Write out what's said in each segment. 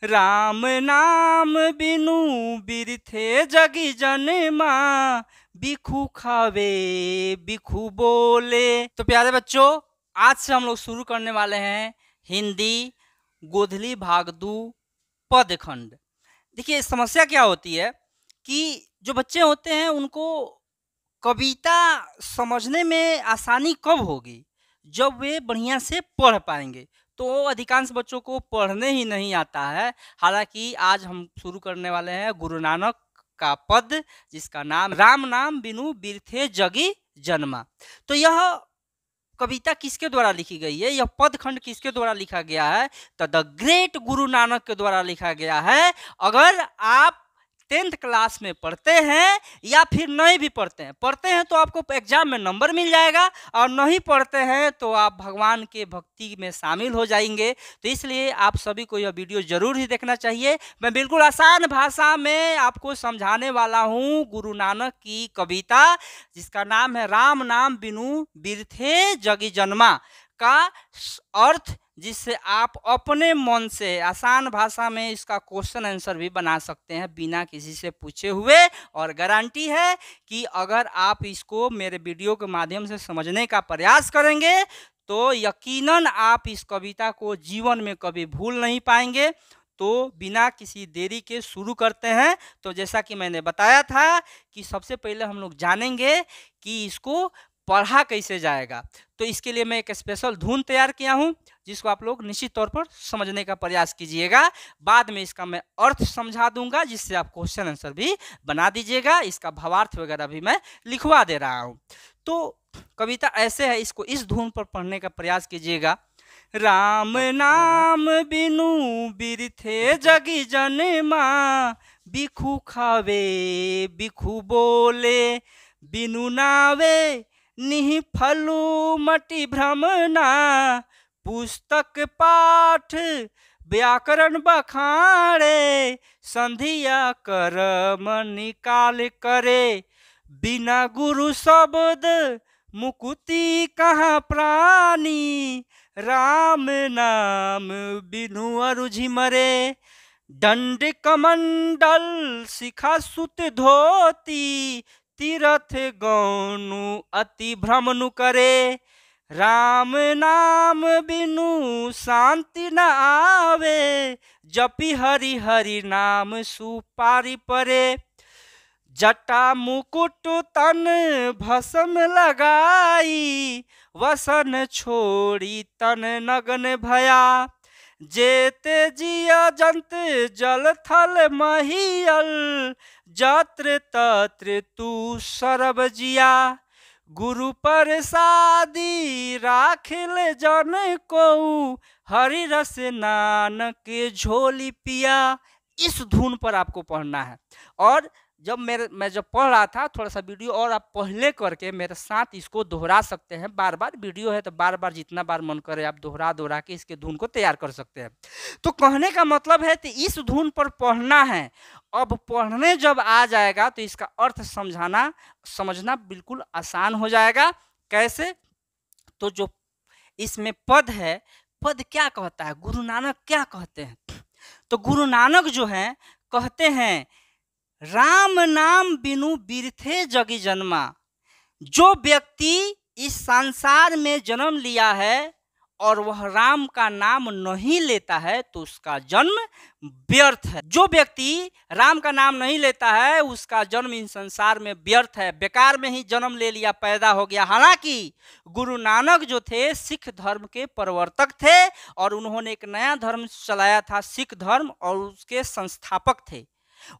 राम नाम बिनु बिरथे जगी जनमा, बिखू खावे बिखू बोले। तो प्यारे बच्चों, आज से हम लोग शुरू करने वाले हैं हिंदी गोधली भाग 2 पदखंड। देखिए समस्या क्या होती है कि जो बच्चे होते हैं उनको कविता समझने में आसानी कब होगी, जब वे बढ़िया से पढ़ पाएंगे। तो अधिकांश बच्चों को पढ़ने ही नहीं आता है। हालांकि आज हम शुरू करने वाले हैं गुरु नानक का पद, जिसका नाम राम नाम बिनु बिरथे जगी जन्मा। तो यह कविता किसके द्वारा लिखी गई है, यह पद खंड किसके द्वारा लिखा गया है? तो द ग्रेट गुरु नानक के द्वारा लिखा गया है। अगर आप 10th क्लास में पढ़ते हैं या फिर नहीं भी पढ़ते हैं तो आपको एग्जाम में नंबर मिल जाएगा, और नहीं पढ़ते हैं तो आप भगवान के भक्ति में शामिल हो जाएंगे। तो इसलिए आप सभी को यह वीडियो जरूर ही देखना चाहिए। मैं बिल्कुल आसान भाषा में आपको समझाने वाला हूँ गुरु नानक की कविता, जिसका नाम है राम नाम बिनु बिरथे जगी जन्मा का अर्थ, जिससे आप अपने मन से आसान भाषा में इसका क्वेश्चन आंसर भी बना सकते हैं बिना किसी से पूछे हुए। और गारंटी है कि अगर आप इसको मेरे वीडियो के माध्यम से समझने का प्रयास करेंगे तो यकीनन आप इस कविता को जीवन में कभी भूल नहीं पाएंगे। तो बिना किसी देरी के शुरू करते हैं। तो जैसा कि मैंने बताया था कि सबसे पहले हम लोग जानेंगे कि इसको पढ़ा कैसे जाएगा। तो इसके लिए मैं एक स्पेशल धुन तैयार किया हूँ, जिसको आप लोग निश्चित तौर पर समझने का प्रयास कीजिएगा। बाद में इसका मैं अर्थ समझा दूंगा, जिससे आप क्वेश्चन आंसर भी बना दीजिएगा। इसका भावार्थ वगैरह भी मैं लिखवा दे रहा हूँ। तो कविता ऐसे है, इसको इस धुन पर पढ़ने का प्रयास कीजिएगा। राम नाम बिनु बिरथे जगी जनमा, बिखू खावे बिखू बोले, बिनु नावे निहि फलू मटी भ्रमना, पुस्तक पाठ व्याकरण बखाड़े, संधिया कर्म निकाल करे, बिना गुरु शब्द मुकुति कहाँ प्राणी, राम नाम बिनु अरुझि मरे, दंड कमंडल शिखा सुत धोती, तीरथ गौनु अति भ्रमनु करे, राम नाम बिनु शांति न आवे, जपि हरि हरि नाम सुपारी परे, जटा मुकुट तन भस्म लगाई, वसन छोड़ी तन नगन भया, जेते जिया जंत जल थल महियल, जत्र तत्र तू सरब जिया, गुरु प्रसादी राखिल जन को, हरि रस नानक झोली पिया। इस धुन पर आपको पढ़ना है। और जब मैं जब पढ़ रहा था, थोड़ा सा वीडियो और आप पहले करके मेरे साथ इसको दोहरा सकते हैं। बार बार वीडियो है तो बार बार जितना बार मन करे आप दोहरा के इसके धुन को तैयार कर सकते हैं। तो कहने का मतलब है कि इस धुन पर पढ़ना है। अब पढ़ने जब आ जाएगा तो इसका अर्थ समझना बिल्कुल आसान हो जाएगा। कैसे? तो जो इसमें पद है, पद क्या कहता है, गुरु नानक क्या कहते हैं? तो गुरु नानक जो है कहते हैं, राम नाम बिनु बिरथे जगी जन्मा। जो व्यक्ति इस संसार में जन्म लिया है और वह राम का नाम नहीं लेता है तो उसका जन्म व्यर्थ है। जो व्यक्ति राम का नाम नहीं लेता है उसका जन्म इस संसार में व्यर्थ है, बेकार में ही जन्म ले लिया, पैदा हो गया। हालांकि गुरु नानक जो थे सिख धर्म के प्रवर्तक थे और उन्होंने एक नया धर्म चलाया था, सिख धर्म, और उसके संस्थापक थे।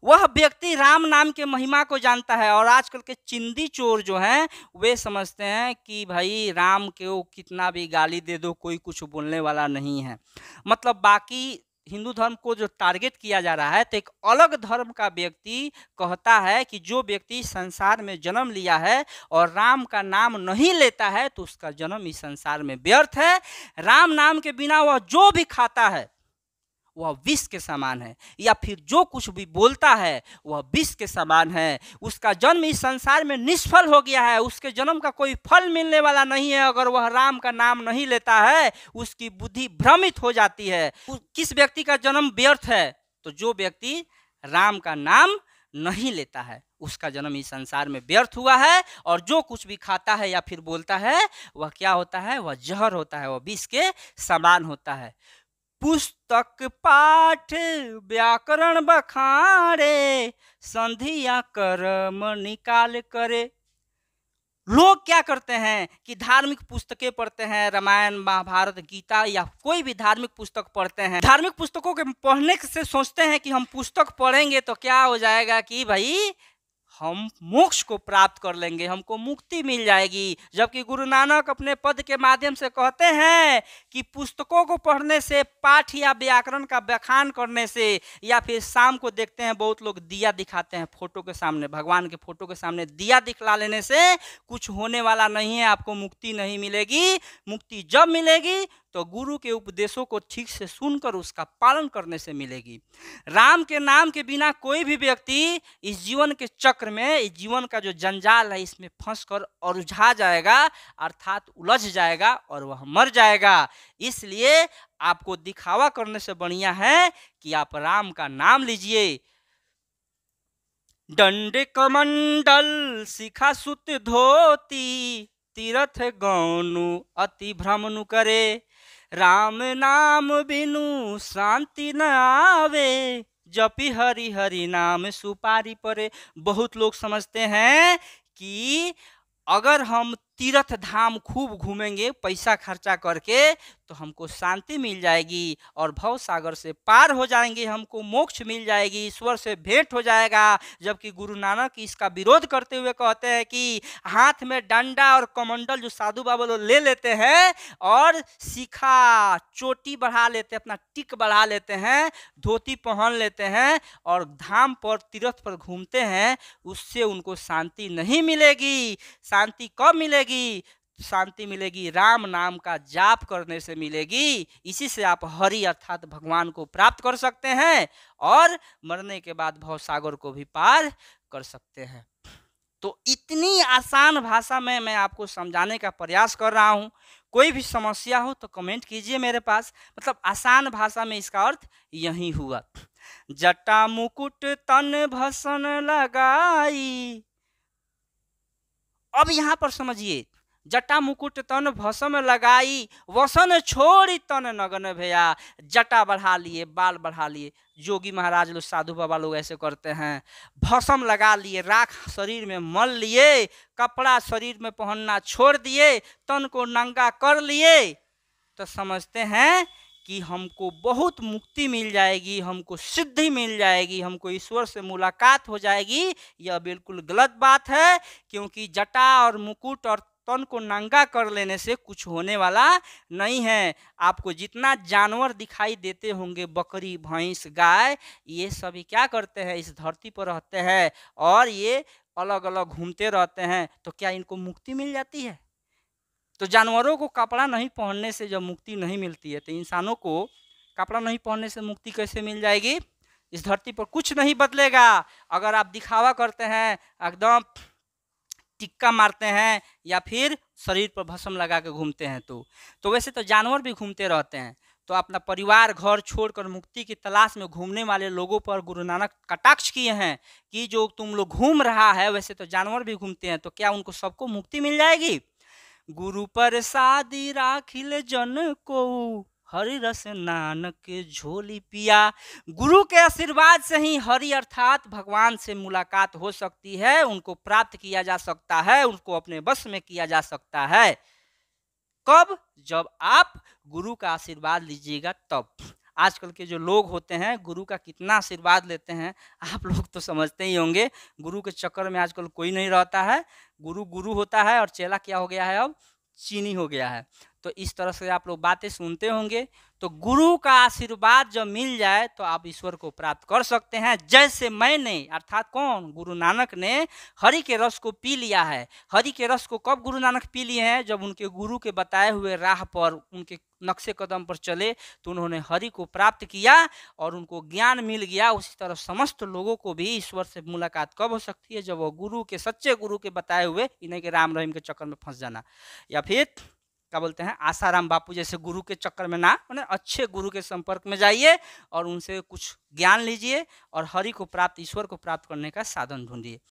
वह व्यक्ति राम नाम के महिमा को जानता है। और आजकल के चिंदी चोर जो हैं वे समझते हैं कि भाई राम को कितना भी गाली दे दो कोई कुछ बोलने वाला नहीं है। मतलब बाकी हिंदू धर्म को जो टारगेट किया जा रहा है, तो एक अलग धर्म का व्यक्ति कहता है कि जो व्यक्ति संसार में जन्म लिया है और राम का नाम नहीं लेता है तो उसका जन्म इस संसार में व्यर्थ है। राम नाम के बिना वह जो भी खाता है वह विष के समान है, या फिर जो कुछ भी बोलता है वह विष के समान है। उसका जन्म इस संसार में निष्फल हो गया है, उसके जन्म का कोई फल मिलने वाला नहीं है। अगर वह राम का नाम नहीं लेता है उसकी बुद्धि भ्रमित हो जाती है। किस व्यक्ति का जन्म व्यर्थ है? तो जो व्यक्ति राम का नाम नहीं लेता है उसका जन्म इस संसार में व्यर्थ हुआ है। और जो कुछ भी खाता है या फिर बोलता है वह क्या होता है? वह जहर होता है, वह विष के समान होता है। पुस्तक पाठ व्याकरण बखारे, संधिया कर्म निकाल करे। लोग क्या करते हैं कि धार्मिक पुस्तकें पढ़ते हैं, रामायण महाभारत गीता या कोई भी धार्मिक पुस्तक पढ़ते हैं। धार्मिक पुस्तकों के पढ़ने से सोचते हैं कि हम पुस्तक पढ़ेंगे तो क्या हो जाएगा कि भाई हम मोक्ष को प्राप्त कर लेंगे, हमको मुक्ति मिल जाएगी। जबकि गुरु नानक अपने पद के माध्यम से कहते हैं कि पुस्तकों को पढ़ने से, पाठ या व्याकरण का व्याख्यान करने से, या फिर शाम को देखते हैं बहुत लोग दिया दिखाते हैं फोटो के सामने, भगवान के फोटो के सामने दिया दिखला लेने से कुछ होने वाला नहीं है, आपको मुक्ति नहीं मिलेगी। मुक्ति जब मिलेगी तो गुरु के उपदेशों को ठीक से सुनकर उसका पालन करने से मिलेगी। राम के नाम के बिना कोई भी व्यक्ति इस जीवन के चक्र में, इस जीवन का जो जंजाल है इसमें फंसकर और उलझा जाएगा, अर्थात उलझ जाएगा और वह मर जाएगा। इसलिए आपको दिखावा करने से बढ़िया है कि आप राम का नाम लीजिए। दंड कमंडल शिखा सुत धोती, तीर्थ गौनु अति भ्रमनु करे। राम नाम बिनु शांति न आवे, जपि हरि हरि नाम सुपारी परे। बहुत लोग समझते हैं कि अगर हम तीर्थ धाम खूब घूमेंगे पैसा खर्चा करके तो हमको शांति मिल जाएगी और भव सागर से पार हो जाएंगे, हमको मोक्ष मिल जाएगी, ईश्वर से भेंट हो जाएगा। जबकि गुरु नानक इसका विरोध करते हुए कहते हैं कि हाथ में डंडा और कमंडल जो साधु बाबा लोग ले लेते हैं और शिखा चोटी बढ़ा लेते हैं, अपना टिक बढ़ा लेते हैं, धोती पहन लेते हैं और धाम पर तीर्थ पर घूमते हैं, उससे उनको शांति नहीं मिलेगी। शांति कब मिलेगी? शांति मिलेगी राम नाम का जाप करने से मिलेगी। इसी से आप हरि अर्थात भगवान को प्राप्त कर सकते हैं और मरने के बाद भव सागर को भी पार कर सकते हैं। तो इतनी आसान भाषा में मैं आपको समझाने का प्रयास कर रहा हूँ। कोई भी समस्या हो तो कमेंट कीजिए मेरे पास। मतलब आसान भाषा में इसका अर्थ यही हुआ। जटा मुकुट तन भसन लगाई। अब यहाँ पर समझिए, जटा मुकुट तन भस्म लगाई, वसन छोड़ी तन नगन भैया। जटा बढ़ा लिए, बाल बढ़ा लिए, जोगी महाराज लोग, साधु बाबा लोग ऐसे करते हैं। भस्म लगा लिए, राख शरीर में मल लिए, कपड़ा शरीर में पहनना छोड़ दिए, तन को नंगा कर लिए, तो समझते हैं कि हमको बहुत मुक्ति मिल जाएगी, हमको सिद्धि मिल जाएगी, हमको ईश्वर से मुलाकात हो जाएगी। यह बिल्कुल गलत बात है, क्योंकि जटा और मुकुट और तन को नंगा कर लेने से कुछ होने वाला नहीं है। आपको जितना जानवर दिखाई देते होंगे, बकरी, भैंस, गाय, ये सभी क्या करते हैं? इस धरती पर रहते हैं और ये अलग अलग घूमते रहते हैं। तो क्या इनको मुक्ति मिल जाती है? तो जानवरों को कपड़ा नहीं पहनने से जब मुक्ति नहीं मिलती है, तो इंसानों को कपड़ा नहीं पहनने से मुक्ति कैसे मिल जाएगी? इस धरती पर कुछ नहीं बदलेगा। अगर आप दिखावा करते हैं, एकदम टिक्का मारते हैं या फिर शरीर पर भस्म लगा के घूमते हैं, तो वैसे तो जानवर भी घूमते रहते हैं। तो अपना परिवार घर छोड़कर मुक्ति की तलाश में घूमने वाले लोगों पर गुरु नानक कटाक्ष किए हैं कि जो तुम लोग घूम रहा है, वैसे तो जानवर भी घूमते हैं, तो क्या उनको सबको मुक्ति मिल जाएगी? गुरु प्रसादी राखिल जन को, हरि रस नानक झोली पिया। गुरु के आशीर्वाद से ही हरि अर्थात भगवान से मुलाकात हो सकती है, उनको प्राप्त किया जा सकता है, उनको अपने वश में किया जा सकता है। कब? जब आप गुरु का आशीर्वाद लीजिएगा तब। आजकल के जो लोग होते हैं, गुरु का कितना आशीर्वाद लेते हैं आप लोग तो समझते ही होंगे। गुरु के चक्कर में आजकल कोई नहीं रहता है। गुरु गुरु होता है और चेला क्या हो गया है? अब चीनी हो गया है। तो इस तरह से आप लोग बातें सुनते होंगे। तो गुरु का आशीर्वाद जब मिल जाए तो आप ईश्वर को प्राप्त कर सकते हैं। जैसे मैंने, अर्थात कौन, गुरु नानक ने हरि के रस को पी लिया है। हरि के रस को कब गुरु नानक पी लिए हैं? जब उनके गुरु के बताए हुए राह पर, उनके नक्शे कदम पर चले तो उन्होंने हरि को प्राप्त किया और उनको ज्ञान मिल गया। उसी तरह समस्त लोगों को भी ईश्वर से मुलाकात कब हो सकती है? जब वो गुरु के, सच्चे गुरु के बताए हुए, इन्हें के राम रहीम के चक्कर में फंस जाना, या फिर क्या बोलते हैं, आसाराम बापू जैसे गुरु के चक्कर में ना, मैंने अच्छे गुरु के संपर्क में जाइए और उनसे कुछ ज्ञान लीजिए और हरि को प्राप्त, ईश्वर को प्राप्त करने का साधन ढूंढिए।